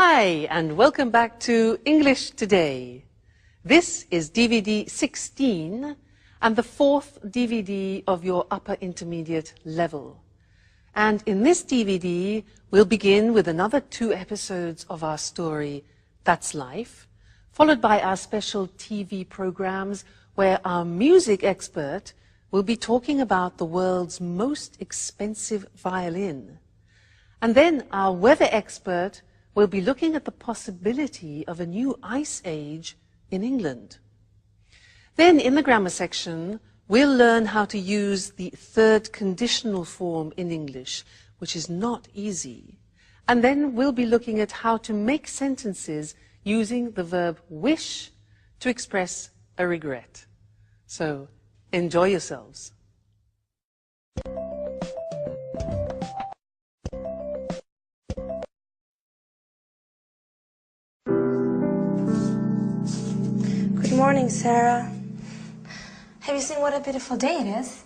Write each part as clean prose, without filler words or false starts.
Hi, and welcome back to English Today. This is DVD 16 and the fourth DVD of your upper intermediate level. And in this DVD, we'll begin with another 2 episodes of our story, That's Life, followed by our special TV programs where our music expert will be talking about the world's most expensive violin. And then our weather expert will be looking at the possibility of a new ice age in England. Then in the grammar section, we'll learn how to use the third conditional form in English, which is not easy. And then we'll be looking at how to make sentences using the verb wish to express a regret. So, enjoy yourselves. Good morning, Sarah. Have you seen what a beautiful day it is?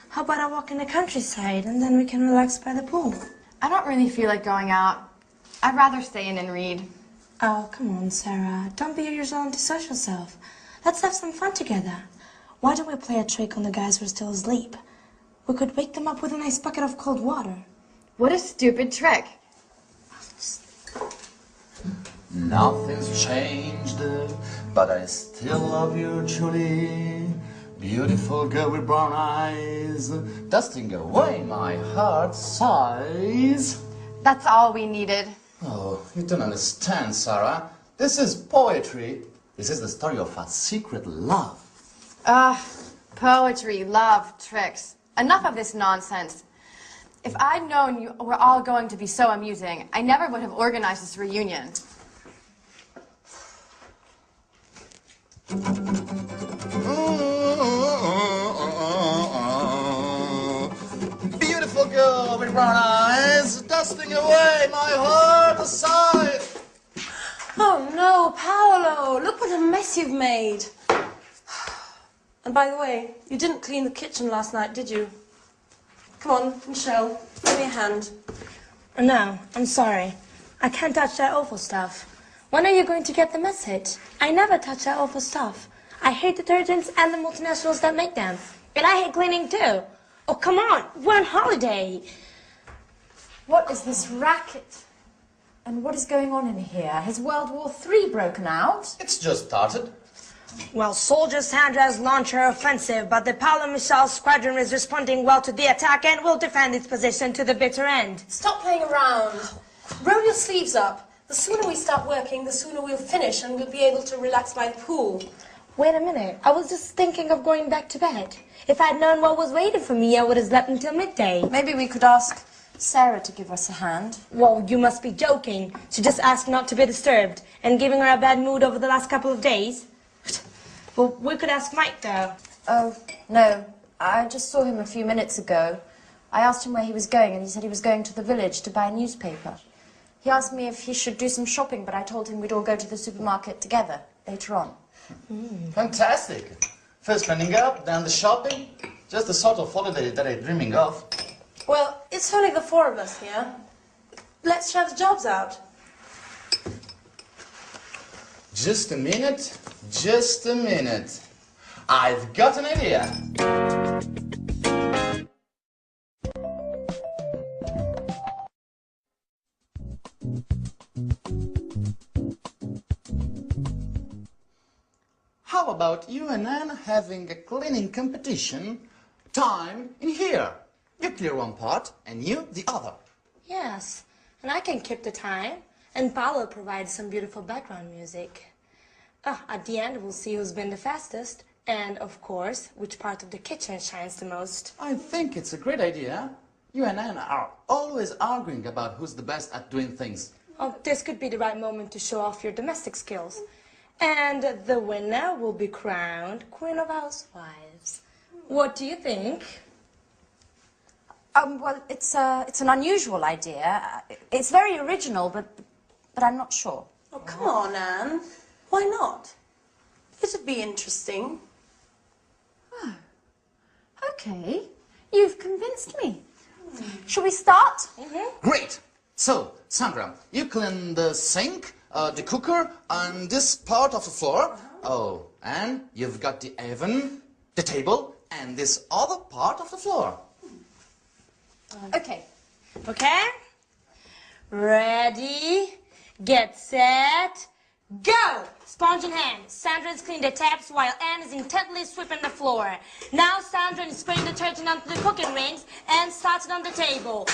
How about a walk in the countryside and then we can relax by the pool? I don't really feel like going out. I'd rather stay in and read. Oh, come on, Sarah. Don't be your usual antisocial self. Let's have some fun together. Why don't we play a trick on the guys who are still asleep? We could wake them up with a nice bucket of cold water. What a stupid trick. Nothing's changed, but I still love you, Julie. Beautiful girl with brown eyes, dusting away my heart's sighs. That's all we needed. Oh, you don't understand, Sarah. This is poetry. This is the story of a secret love. Poetry, love, tricks. Enough of this nonsense. If I'd known you were all going to be so amusing, I never would have organized this reunion. Beautiful girl with brown eyes, dusting away my heart aside. Oh no, Paolo! Look what a mess you've made. And by the way, you didn't clean the kitchen last night, did you? Come on, Michelle, give me a hand. No, I'm sorry. I can't touch that awful stuff. When are you going to get the message? I never touch that awful stuff. I hate detergents and the multinationals that make them. And I hate cleaning too. Oh, come on, we're on holiday. What is this racket? And what is going on in here? Has World War III broken out? It's just started. Well, soldiers Sandra's launch her offensive, but the Paolo Michel squadron is responding well to the attack and will defend its position to the bitter end. Stop playing around. Roll your sleeves up. The sooner we start working, the sooner we'll finish and we'll be able to relax by the pool. Wait a minute. I was just thinking of going back to bed. If I'd known what was waiting for me, I would have slept until midday. Maybe we could ask Sarah to give us a hand. Well, you must be joking. She just asked not to be disturbed and giving her a bad mood over the last couple of days. Well, we could ask Mike, though. Oh, no. I just saw him a few minutes ago. I asked him where he was going, and he said he was going to the village to buy a newspaper. He asked me if he should do some shopping, but I told him we'd all go to the supermarket together later on. Fantastic. First cleaning up, then the shopping. Just the sort of holiday that I'm dreaming of. Well, it's only the 4 of us here. Let's try the jobs out. Just a minute, just a minute. I've got an idea. How about you and Anne having a cleaning competition? Time in here. You clear one part and you the other. Yes, and I can keep the time. And Paolo provides some beautiful background music. At the end, we'll see who's been the fastest. And, of course, which part of the kitchen shines the most. I think it's a great idea. You and Anne are always arguing about who's the best at doing things. Oh, this could be the right moment to show off your domestic skills. And the winner will be crowned Queen of Housewives. What do you think? Well, it's an unusual idea. It's very original, but I'm not sure. Oh, come on, Anne. Why not? It'd be interesting. Oh, okay. You've convinced me. Shall we start? Great! So, Sandra, you clean the sink, the cooker, and this part of the floor. Oh, and you've got the oven, the table, and this other part of the floor. Okay. Okay? Ready, get set, go! Sponge in hand. Sandra has cleaned the taps while Anne is intently sweeping the floor. Now Sandra is spraying detergent onto the cooking rings and starts it on the table.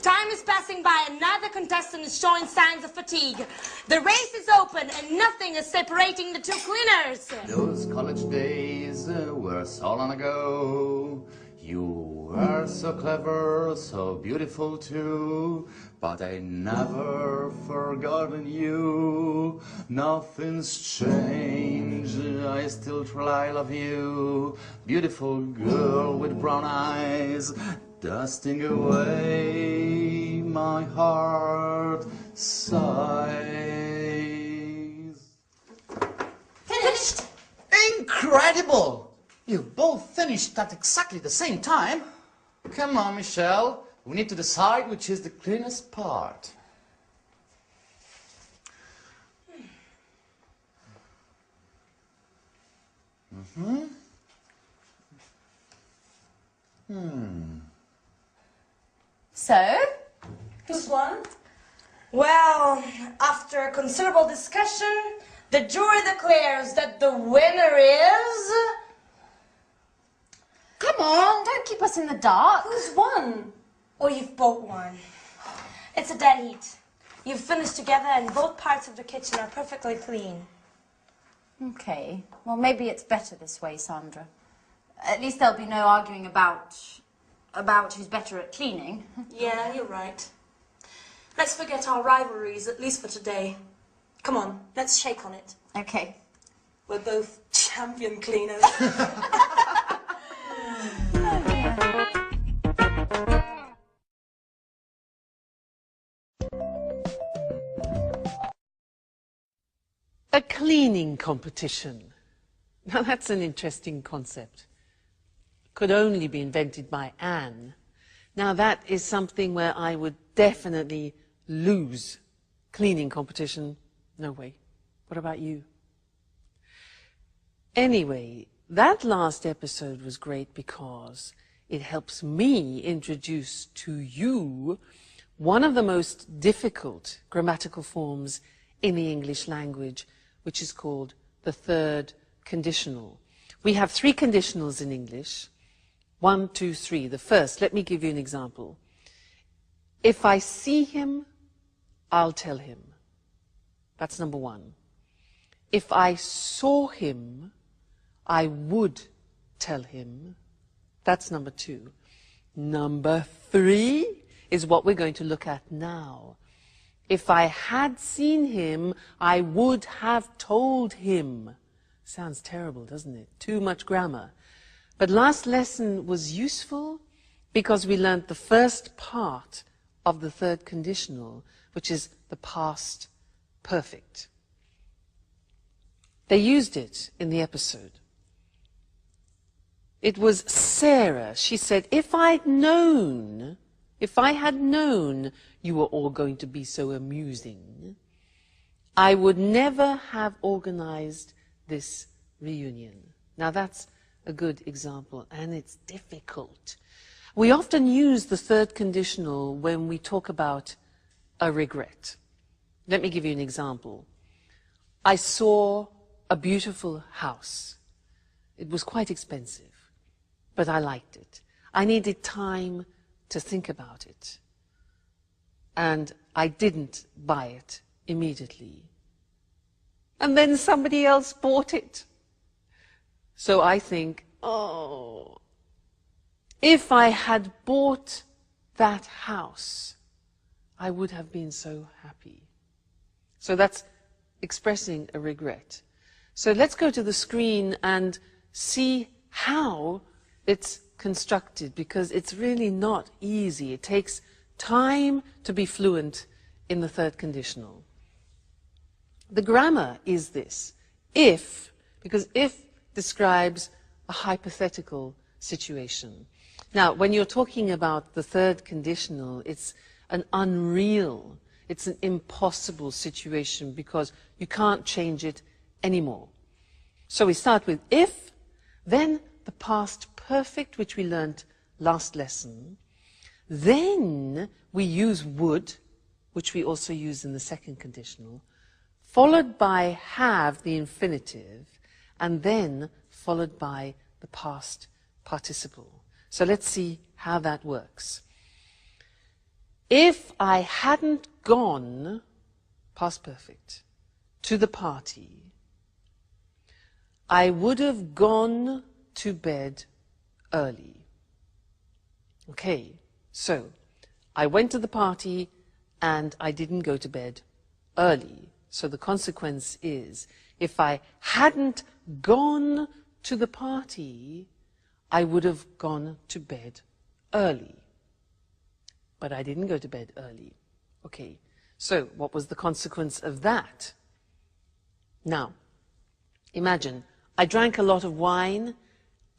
Time is passing by. Another contestant is showing signs of fatigue. The race is open and nothing is separating the two cleaners. Those college days were so long ago. You were so clever, so beautiful too. But I never forgotten you. Nothing's changed, I still try love you. Beautiful girl with brown eyes, dusting away my heart sighs. Finished. Incredible! You both finished at exactly the same time. Come on, Michelle. We need to decide which is the cleanest part. So, Who's won? Well, after considerable discussion, the jury declares that the winner is... come on, don't keep us in the dark. Who's won? Or you've both won. It's a dead heat. You've finished together and both parts of the kitchen are perfectly clean. Okay, well maybe it's better this way, Sandra. At least there'll be no arguing about who's better at cleaning. Yeah, you're right. Let's forget our rivalries, at least for today. Come on, let's shake on it. Okay. We're both champion cleaners. A cleaning competition. Now that's an interesting concept. Could only be invented by Anne. Now that is something where I would definitely lose. Cleaning competition, no way. What about you? Anyway, that last episode was great because it helps me introduce to you one of the most difficult grammatical forms in the English language, which is called the third conditional. We have three conditionals in English. 1, 2, 3. The first, let me give you an example. If I see him, I'll tell him. That's number 1. If I saw him, I would tell him. That's number 2. Number 3 is what we're going to look at now. If I had seen him, I would have told him. Sounds terrible, doesn't it? Too much grammar. But last lesson was useful because we learned the first part of the third conditional, which is the past perfect. They used it in the episode. It was Sarah. She said, if I had known you were all going to be so amusing, I would never have organized this reunion. Now that's a good example, and it's difficult. We often use the third conditional when we talk about a regret. Let me give you an example. I saw a beautiful house. It was quite expensive, but I liked it. I needed time to think about it. And I didn't buy it immediately. And then somebody else bought it. So I think, oh, if I had bought that house, I would have been so happy. So that's expressing a regret. So let's go to the screen and see how it's constructed, because it's really not easy. It takes time to be fluent in the third conditional. The grammar is this. If, because if describes a hypothetical situation. Now, when you're talking about the third conditional, it's an unreal, it's an impossible situation because you can't change it anymore. So we start with if, then the past perfect, which we learned last lesson. Then we use would, which we also use in the second conditional, followed by have, the infinitive, and then followed by the past participle. So let's see how that works. If I hadn't gone, past perfect, to the party, I would have gone to bed early. Okay, so I went to the party and I didn't go to bed early. So the consequence is, if I hadn't gone to the party, I would have gone to bed early. But I didn't go to bed early. Okay, so what was the consequence of that? Now, imagine I drank a lot of wine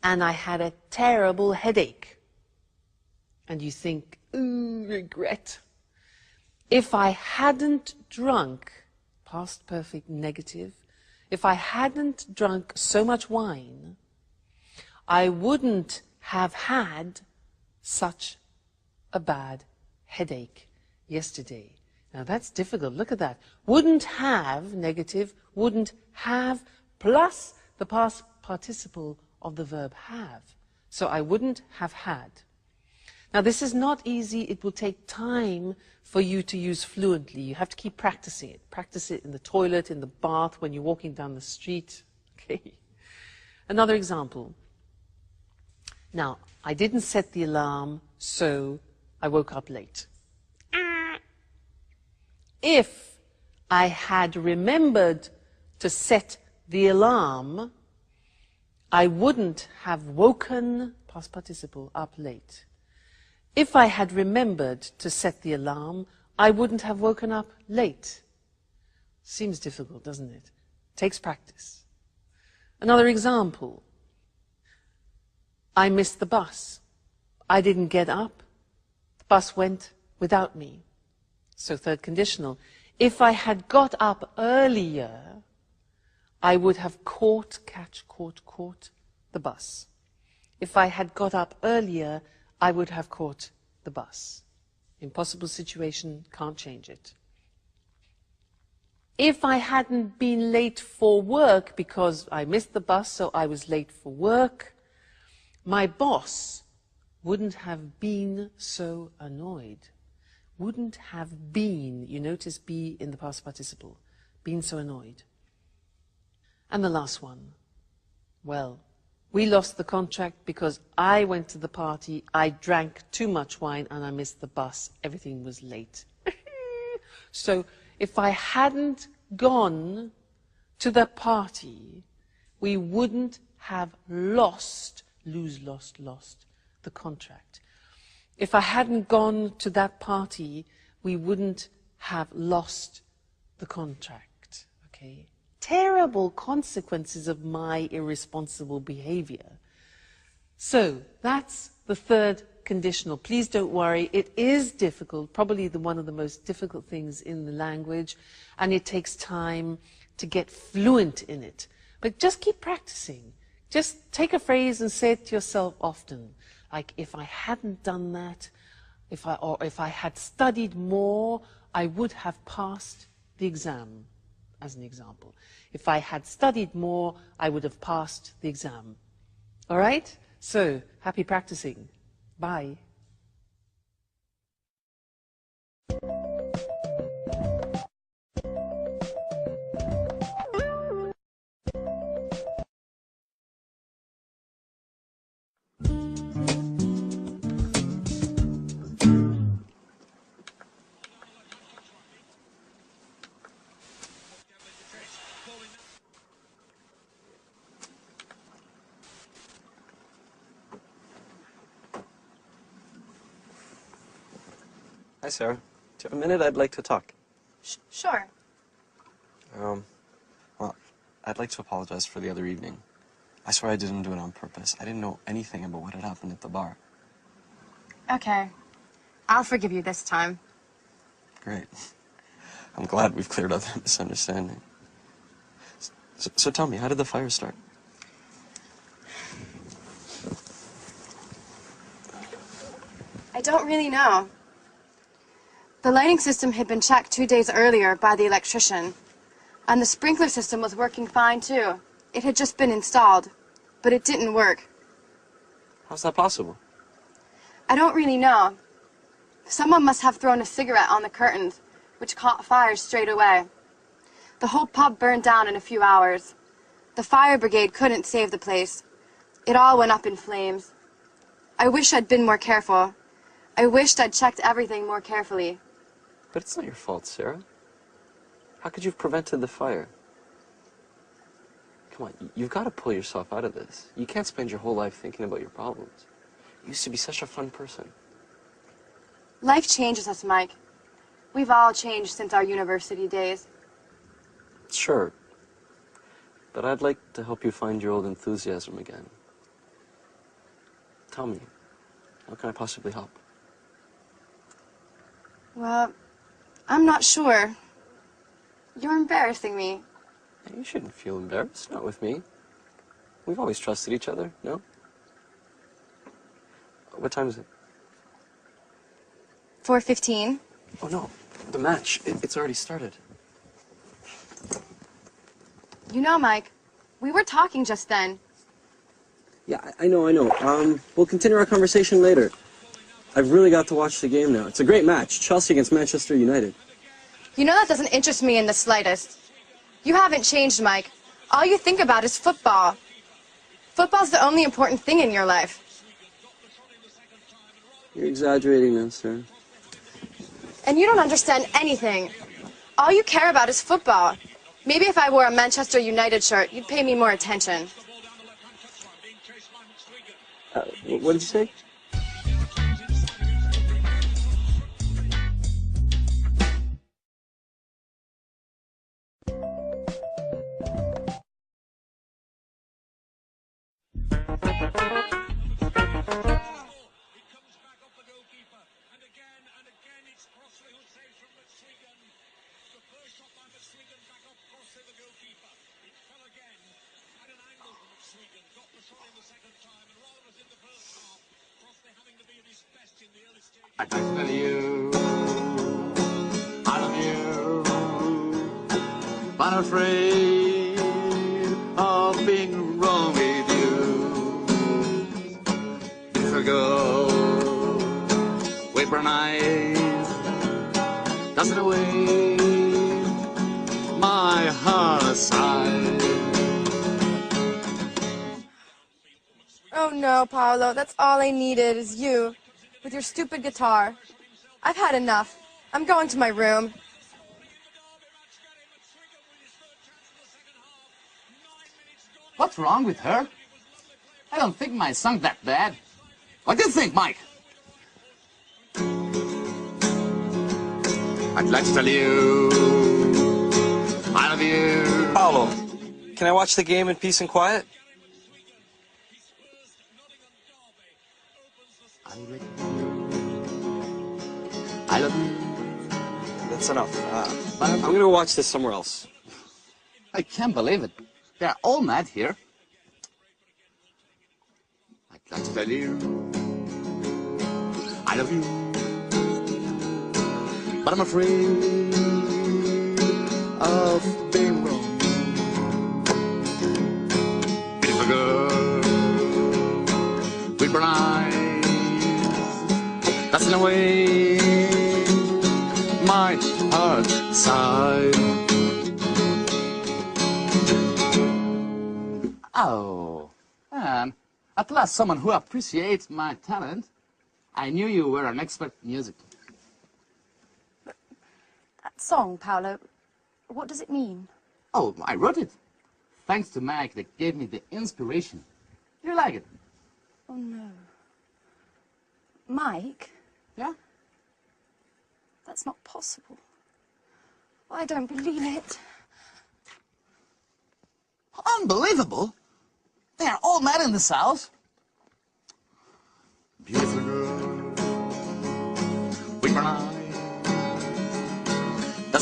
and I had a terrible headache. And you think, ooh, regret. If I hadn't drunk, past perfect negative, if I hadn't drunk so much wine, I wouldn't have had such a bad headache yesterday. Now that's difficult. Look at that. Wouldn't have, negative, wouldn't have, plus the past participle of the verb have. So I wouldn't have had. Now this is not easy. It will take time for you to use fluently. You have to keep practicing it. Practice it in the toilet, in the bath, when you're walking down the street. Okay. Another example. Now, I didn't set the alarm, so I woke up late. If I had remembered to set the alarm, I wouldn't have woken, past participle, up late. If I had remembered to set the alarm, I wouldn't have woken up late. Seems difficult, doesn't it? Takes practice. Another example. I missed the bus. I didn't get up. The bus went without me. So third conditional. If I had got up earlier, I would have caught the bus. If I had got up earlier, I would have caught the bus. Impossible situation, can't change it. If I hadn't been late for work because I missed the bus, so I was late for work, my boss wouldn't have been so annoyed. Wouldn't have been, you notice be in the past participle, been so annoyed. And the last one. Well, we lost the contract because I went to the party, I drank too much wine, and I missed the bus. Everything was late. So if I hadn't gone to the party, we wouldn't have lost the contract. If I hadn't gone to that party, we wouldn't have lost the contract. Okay? Terrible consequences of my irresponsible behavior. So that's the third conditional. Please don't worry, it is difficult, probably one of the most difficult things in the language, and it takes time to get fluent in it. But just keep practicing. Just take a phrase and say it to yourself often. Like, if I hadn't done that, if I had studied more, I would have passed the exam, as an example. If I had studied more, I would have passed the exam. All right? So, happy practicing. Bye. Hi, Sarah. Do you have a minute? I'd like to talk. Sure. Well, I'd like to apologize for the other evening. I swear I didn't do it on purpose. I didn't know anything about what had happened at the bar. Okay. I'll forgive you this time. Great. I'm glad we've cleared up that misunderstanding. So tell me, how did the fire start? I don't really know. The lighting system had been checked 2 days earlier by the electrician, and the sprinkler system was working fine too. It had just been installed, but it didn't work. How's that possible? I don't really know. Someone must have thrown a cigarette on the curtains, which caught fire straight away. The whole pub burned down in a few hours. The fire brigade couldn't save the place. It all went up in flames. I wish I'd been more careful. I wished I'd checked everything more carefully. But it's not your fault, Sarah. How could you have prevented the fire? Come on, you've got to pull yourself out of this. You can't spend your whole life thinking about your problems. You used to be such a fun person. Life changes us, Mike. We've all changed since our university days. Sure. But I'd like to help you find your old enthusiasm again. Tell me, how can I possibly help? Well, I'm not sure. You're embarrassing me. Hey, you shouldn't feel embarrassed, not with me. We've always trusted each other, no? What time is it? 4:15. Oh, no. The match. It's already started. You know, Mike, we were talking just then. Yeah, I know. We'll continue our conversation later. I've really got to watch the game now. It's a great match. Chelsea against Manchester United. You know that doesn't interest me in the slightest. You haven't changed, Mike. All you think about is football. Football's the only important thing in your life. You're exaggerating now, sir. And you don't understand anything. All you care about is football. Maybe if I wore a Manchester United shirt, you'd pay me more attention. What did you say? I tell you, I love you, but I'm afraid of being wrong with you. Beautiful girl with brown eyes, dancing away my heart aside. Oh no, Paolo, that's all I needed is you, with your stupid guitar. I've had enough. I'm going to my room. What's wrong with her? I don't think my song's that bad. What do you think, Mike? I'd like to tell you, I love you. Paolo, can I watch the game in peace and quiet? I love you. That's enough. I'm going to watch this somewhere else. I can't believe it. They're all mad here. I'd like to tell you, I love you, but I'm afraid of being wrong. Beautiful girl with brown eyes, that's in a way my heart sighed. Oh, and at last someone who appreciates my talent. I knew you were an expert in music. That song, Paolo, what does it mean? Oh, I wrote it. Thanks to Mike that gave me the inspiration. You like it? Oh, no. Mike? Yeah? That's not possible. I don't believe it. Unbelievable. They are all mad in this house. Beautiful girl with brown eyes,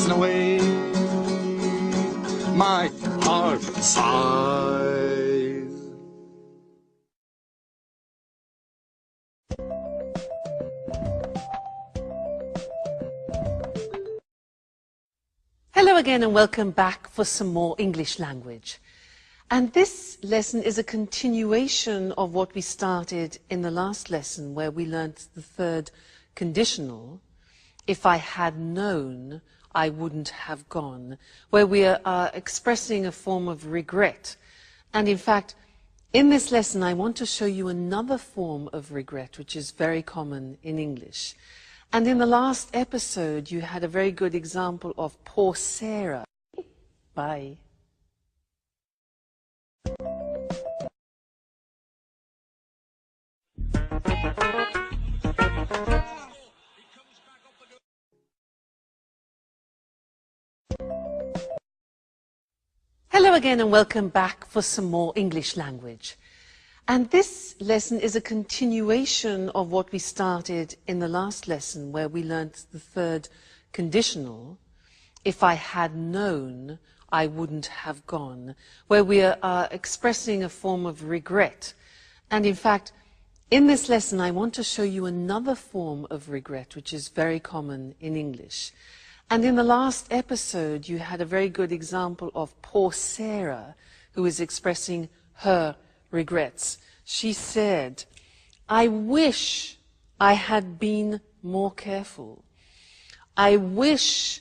dancing away. My heart sighs. Hello again and welcome back for some more English language. And this lesson is a continuation of what we started in the last lesson, where we learnt the third conditional. If I had known, I wouldn't have gone, where we are expressing a form of regret. And in fact, in this lesson, I want to show you another form of regret, which is very common in English. And in the last episode, you had a very good example of poor Sarah. Bye. Hello again and welcome back for some more English language. And this lesson is a continuation of what we started in the last lesson, where we learnt the third conditional. If I had known, I wouldn't have gone, where we are expressing a form of regret. And in fact, in this lesson, I want to show you another form of regret, which is very common in English. And in the last episode, you had a very good example of poor Sarah, who is expressing her regrets. She said, I wish I had been more careful. I wish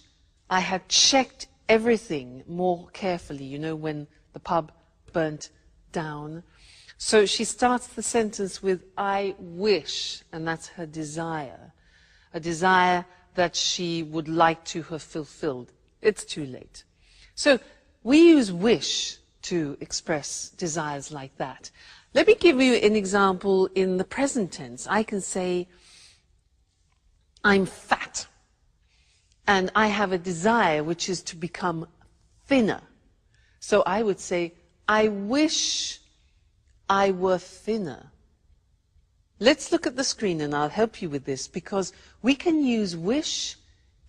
I had checked everything more carefully, you know, when the pub burnt down. So she starts the sentence with, I wish, and that's her desire. A desire that she would like to have fulfilled. It's too late. So we use wish to express desires like that. Let me give you an example in the present tense. I can say, I'm fat, and I have a desire which is to become thinner. So I would say, I wish I were thinner. Let's look at the screen and I'll help you with this, because we can use wish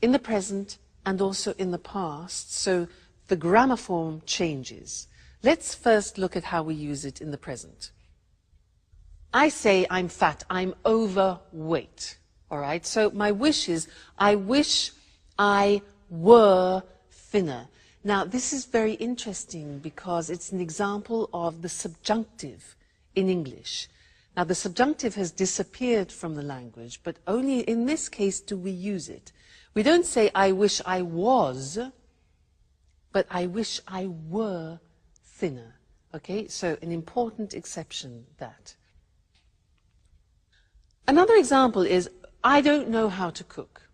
in the present and also in the past, so the grammar form changes. Let's first look at how we use it in the present. I say I'm fat, I'm overweight, all right? So my wish is, I wish I were thinner. Now, this is very interesting because it's an example of the subjunctive in English. Now, the subjunctive has disappeared from the language, but only in this case do we use it. We don't say, I wish I was, but I wish I were thinner. Okay, so an important exception, that. Another example is, I don't know how to cook,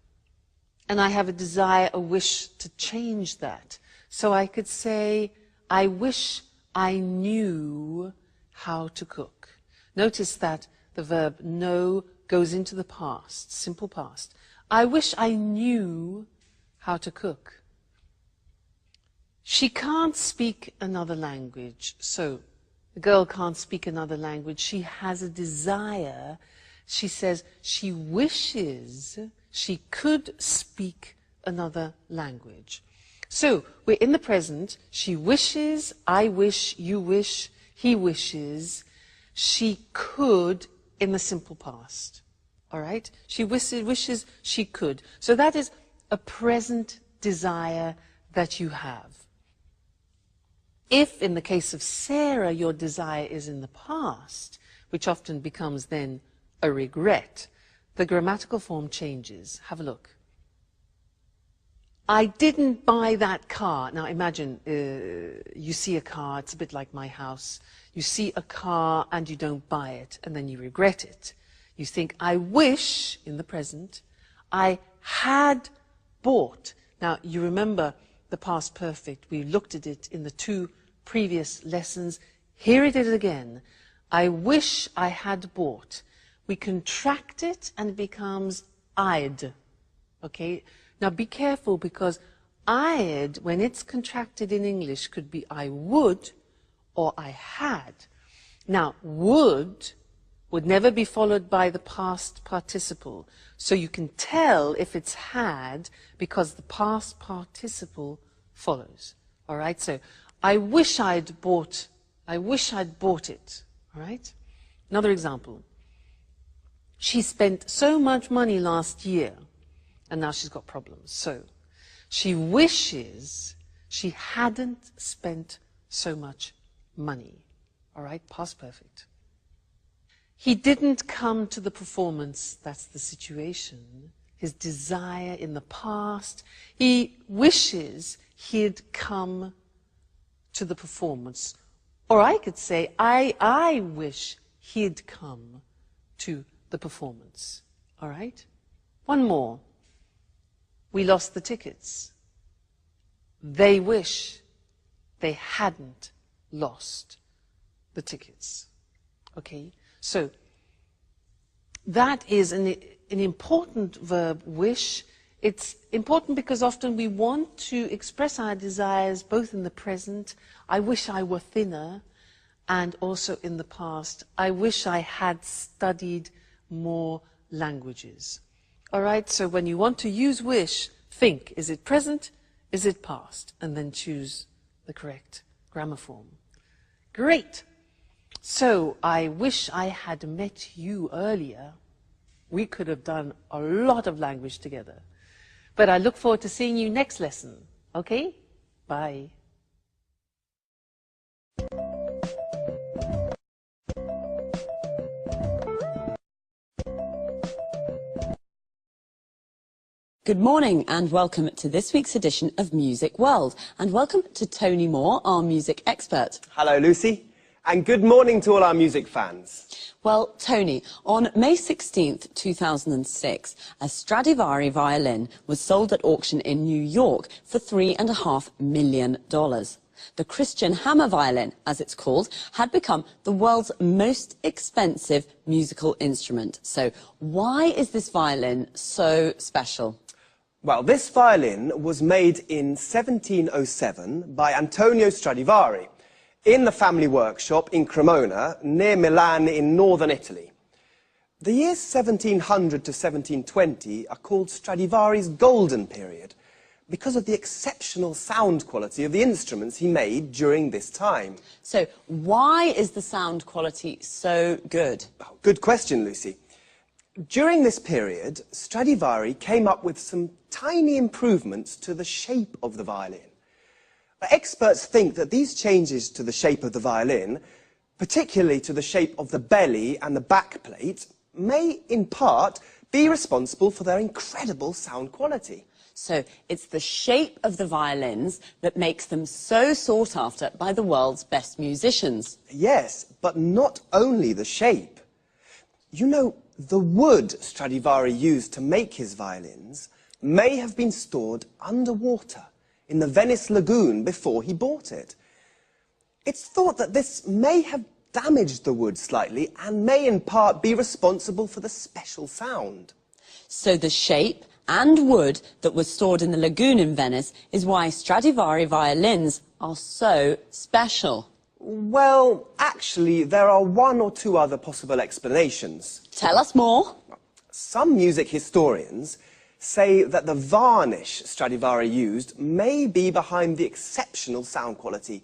and I have a desire, a wish to change that. So I could say, I wish I knew how to cook. Notice that the verb know goes into the past, simple past. I wish I knew how to cook. She can't speak another language. So the girl can't speak another language. She has a desire. She says she wishes she could speak another language. So we're in the present. She wishes, I wish, you wish, he wishes. She could in the simple past. All right? She wishes she could. So that is a present desire that you have. If, in the case of Sarah, your desire is in the past, which often becomes then a regret, the grammatical form changes. Have a look. I didn't buy that car. Now imagine you see a car, it's a bit like my house. You see a car and you don't buy it, and then you regret it. You think, I wish, in the present, I had bought. Now you remember the past perfect. We looked at it in the 2 previous lessons. Here it is again. I wish I had bought. We contract it and it becomes I'd. Okay? Now be careful, because I'd, when it's contracted in English, could be I would or I had. Now, would would never be followed by the past participle. So you can tell if it's had because the past participle follows. All right? So I wish I'd bought it. All right? Another example. She spent so much money last year, and now she's got problems. So she wishes she hadn't spent so much money. All right? Past perfect. He didn't come to the performance. That's the situation. His desire in the past. He wishes he'd come to the performance. Or I could say, I wish he'd come to the performance. All right? One more. We lost the tickets. They wish they hadn't lost the tickets. Okay? So, that is an important verb, wish. It's important because often we want to express our desires both in the present, I wish I were thinner, and also in the past, I wish I had studied more languages. All right, so when you want to use wish, think, is it present, is it past? And then choose the correct grammar form. Great. So, I wish I had met you earlier. We could have done a lot of language together. But I look forward to seeing you next lesson. Okay? Bye. Good morning and welcome to this week's edition of Music World. And welcome to Tony Moore, our music expert. Hello, Lucy. And good morning to all our music fans. Well, Tony, on May 16th, 2006, a Stradivari violin was sold at auction in New York for $3.5 million. The Christian Hammer violin, as it's called, had become the world's most expensive musical instrument. So why is this violin so special? Well, this violin was made in 1707 by Antonio Stradivari in the family workshop in Cremona, near Milan in northern Italy. The years 1700 to 1720 are called Stradivari's golden period because of the exceptional sound quality of the instruments he made during this time. So why is the sound quality so good? Oh, good question, Lucy. During this period, Stradivari came up with some tiny improvements to the shape of the violin. Experts think that these changes to the shape of the violin, particularly to the shape of the belly and the back plate, may in part be responsible for their incredible sound quality. So it's the shape of the violins that makes them so sought after by the world's best musicians. Yes, but not only the shape. You know, the wood Stradivari used to make his violins may have been stored underwater in the Venice lagoon before he bought it. It's thought that this may have damaged the wood slightly and may in part be responsible for the special sound. So the shape and wood that was stored in the lagoon in Venice is why Stradivari violins are so special. Well, actually, there are one or two other possible explanations. Tell us more. Some music historians say that the varnish Stradivari used may be behind the exceptional sound quality.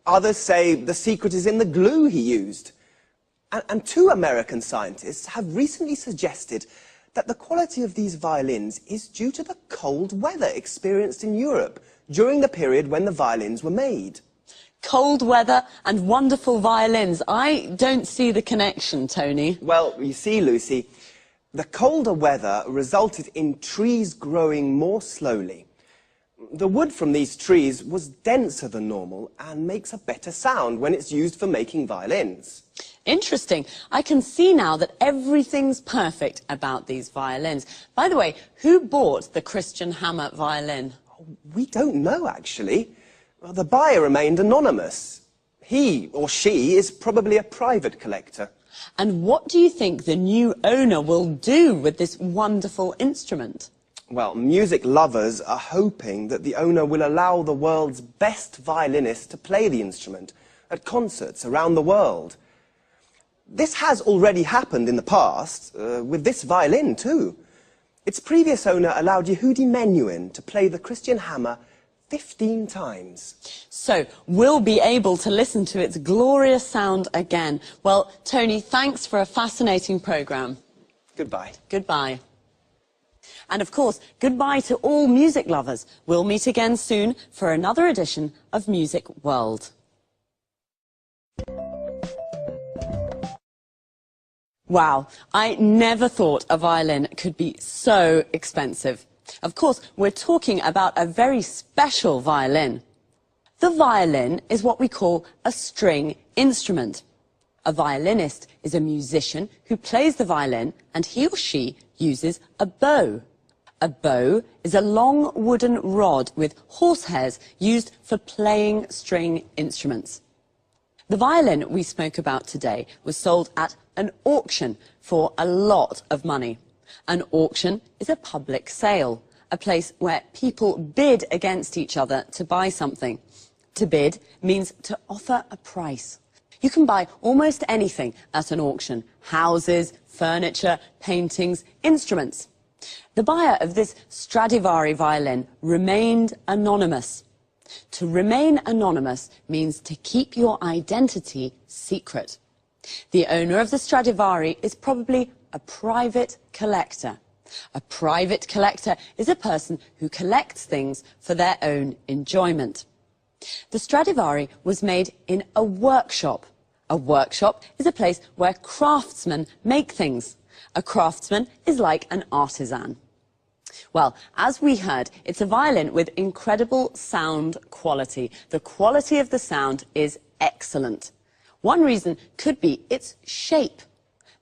Others say the secret is in the glue he used. And two American scientists have recently suggested that the quality of these violins is due to the cold weather experienced in Europe during the period when the violins were made. Cold weather and wonderful violins. I don't see the connection, Tony. Well, you see, Lucy, the colder weather resulted in trees growing more slowly. The wood from these trees was denser than normal and makes a better sound when it's used for making violins. Interesting. I can see now that everything's perfect about these violins. By the way, who bought the Christian Hammer violin? We don't know, actually. Well, the buyer remained anonymous. He or she is probably a private collector. And what do you think the new owner will do with this wonderful instrument? Well, music lovers are hoping that the owner will allow the world's best violinists to play the instrument at concerts around the world. This has already happened in the past, with this violin too. Its previous owner allowed Yehudi Menuhin to play the Christian Hammer 15 times. So we'll be able to listen to its glorious sound again. Well, Tony, thanks for a fascinating programme. Goodbye. Goodbye. And of course, goodbye to all music lovers. We'll meet again soon for another edition of Music World. Wow, I never thought a violin could be so expensive. Of course, we're talking about a very special violin. The violin is what we call a string instrument. A violinist is a musician who plays the violin, and he or she uses a bow. A bow is a long wooden rod with horsehairs used for playing string instruments. The violin we spoke about today was sold at an auction for a lot of money. An auction is a public sale, a place where people bid against each other to buy something. To bid means to offer a price. You can buy almost anything at an auction: houses, furniture, paintings, instruments. The buyer of this Stradivari violin remained anonymous. To remain anonymous means to keep your identity secret. The owner of the Stradivari is probably a private collector. A private collector is a person who collects things for their own enjoyment. The Stradivari was made in a workshop. A workshop is a place where craftsmen make things. A craftsman is like an artisan. Well, as we heard, it's a violin with incredible sound quality. The quality of the sound is excellent. One reason could be its shape.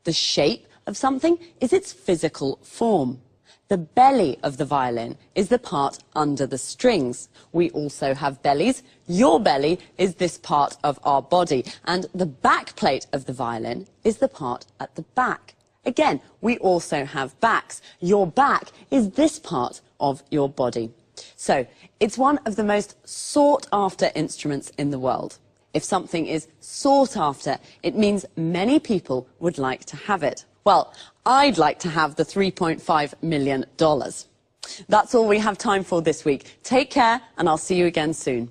The shape of something is its physical form. The belly of the violin is the part under the strings. We also have bellies. Your belly is this part of our body, and the back plate of the violin is the part at the back. Again, we also have backs. Your back is this part of your body. So, it's one of the most sought-after instruments in the world. If something is sought after, it means many people would like to have it. Well, I'd like to have the $3.5 million. That's all we have time for this week. Take care, and I'll see you again soon.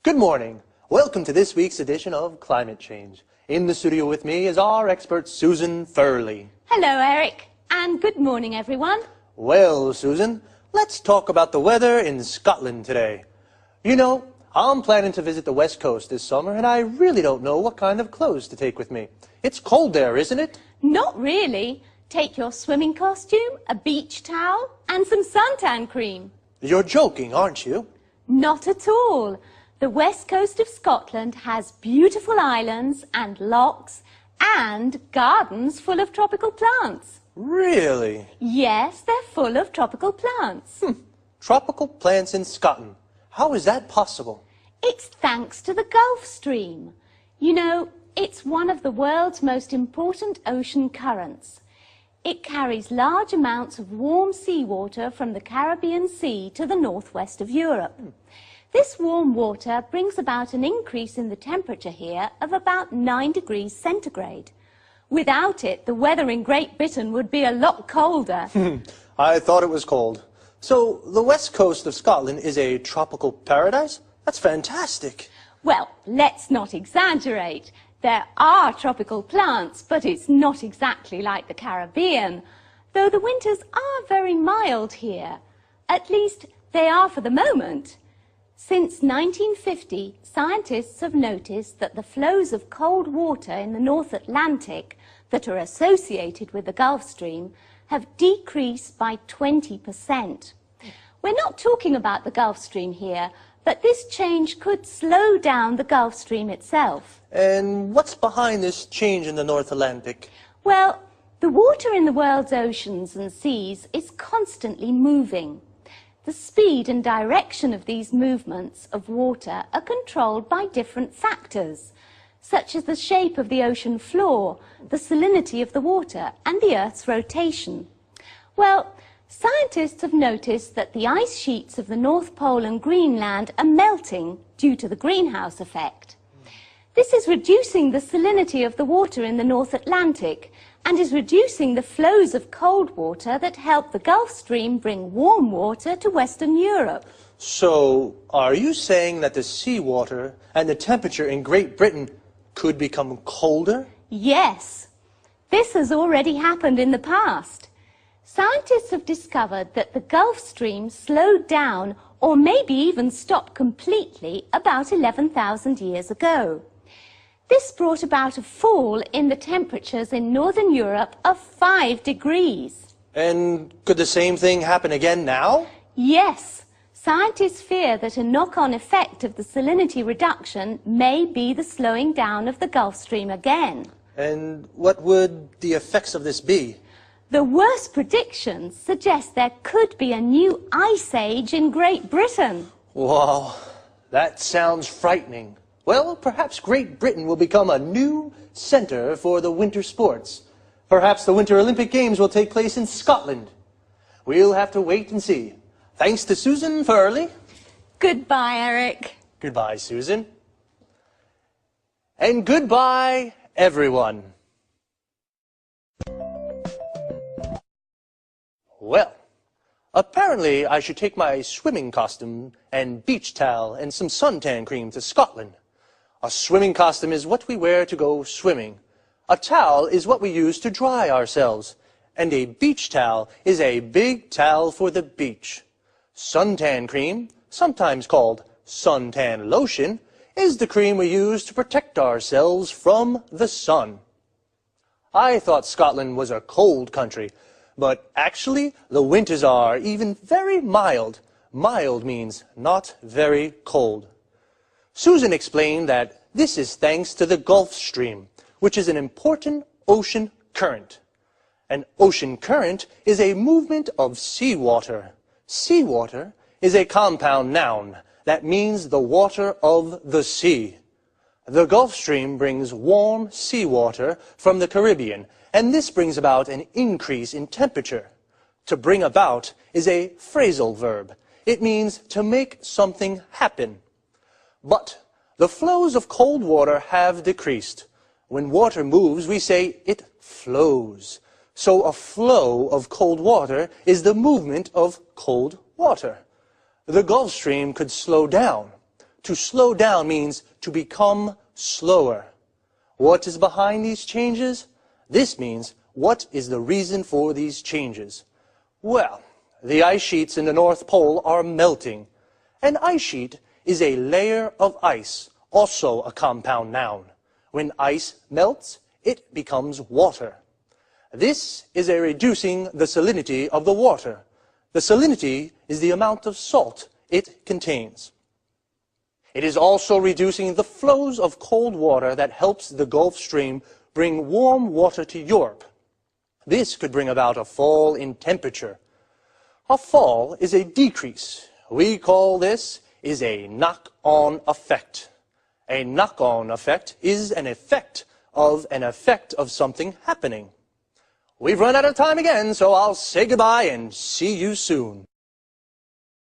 Good morning. Welcome to this week's edition of Climate Change. In the studio with me is our expert, Susan Furley. Hello, Eric, and good morning, everyone. Well, Susan, let's talk about the weather in Scotland today. You know, I'm planning to visit the West Coast this summer, and I really don't know what kind of clothes to take with me. It's cold there, isn't it? Not really. Take your swimming costume, a beach towel, and some suntan cream. You're joking, aren't you? Not at all. The west coast of Scotland has beautiful islands and lochs and gardens full of tropical plants. Really? Yes, they're full of tropical plants. Tropical plants in Scotland. How is that possible? It's thanks to the Gulf Stream. You know, it's one of the world's most important ocean currents. It carries large amounts of warm seawater from the Caribbean Sea to the northwest of Europe. This warm water brings about an increase in the temperature here of about 9 degrees centigrade. Without it, the weather in Great Britain would be a lot colder. I thought it was cold. So, the west coast of Scotland is a tropical paradise? That's fantastic. Well, let's not exaggerate. There are tropical plants, but it's not exactly like the Caribbean, though the winters are very mild here. At least, they are for the moment. Since 1950, scientists have noticed that the flows of cold water in the North Atlantic that are associated with the Gulf Stream have decreased by 20%. We're not talking about the Gulf Stream here, but this change could slow down the Gulf Stream itself. And what's behind this change in the North Atlantic? Well, the water in the world's oceans and seas is constantly moving. The speed and direction of these movements of water are controlled by different factors, such as the shape of the ocean floor, the salinity of the water, and the Earth's rotation. Well, scientists have noticed that the ice sheets of the North Pole and Greenland are melting due to the greenhouse effect. This is reducing the salinity of the water in the North Atlantic and is reducing the flows of cold water that help the Gulf Stream bring warm water to Western Europe. So, are you saying that the seawater and the temperature in Great Britain could become colder? Yes. This has already happened in the past. Scientists have discovered that the Gulf Stream slowed down or maybe even stopped completely about 11,000 years ago. This brought about a fall in the temperatures in Northern Europe of 5 degrees. And could the same thing happen again now? Yes. Scientists fear that a knock-on effect of the salinity reduction may be the slowing down of the Gulf Stream again. And what would the effects of this be? The worst predictions suggest there could be a new ice age in Great Britain. Wow, that sounds frightening. Well, perhaps Great Britain will become a new center for the winter sports. Perhaps the Winter Olympic Games will take place in Scotland. We'll have to wait and see. Thanks to Susan Furley. Goodbye, Eric. Goodbye, Susan. And goodbye, everyone. Well, apparently I should take my swimming costume and beach towel and some suntan cream to Scotland. A swimming costume is what we wear to go swimming. A towel is what we use to dry ourselves. And a beach towel is a big towel for the beach. Suntan cream, sometimes called suntan lotion, is the cream we use to protect ourselves from the sun. I thought Scotland was a cold country, but actually the winters are even very mild. Mild means not very cold. Susan explained that this is thanks to the Gulf Stream, which is an important ocean current. An ocean current is a movement of seawater. Seawater is a compound noun that means the water of the sea. The Gulf Stream brings warm seawater from the Caribbean, and this brings about an increase in temperature. To bring about is a phrasal verb. It means to make something happen. But the flows of cold water have decreased. When water moves, we say it flows. So a flow of cold water is the movement of cold water. The Gulf Stream could slow down. To slow down means to become slower. What is behind these changes? This means, what is the reason for these changes? Well, the ice sheets in the North Pole are melting. An ice sheet is a layer of ice, also a compound noun. When ice melts, it becomes water. This is a reducing the salinity of the water. The salinity is the amount of salt it contains. It is also reducing the flows of cold water that helps the Gulf Stream bring warm water to Europe. This could bring about a fall in temperature. A fall is a decrease. We call this is a knock-on effect. A knock-on effect is an effect of something happening. We've run out of time again, so I'll say goodbye and see you soon.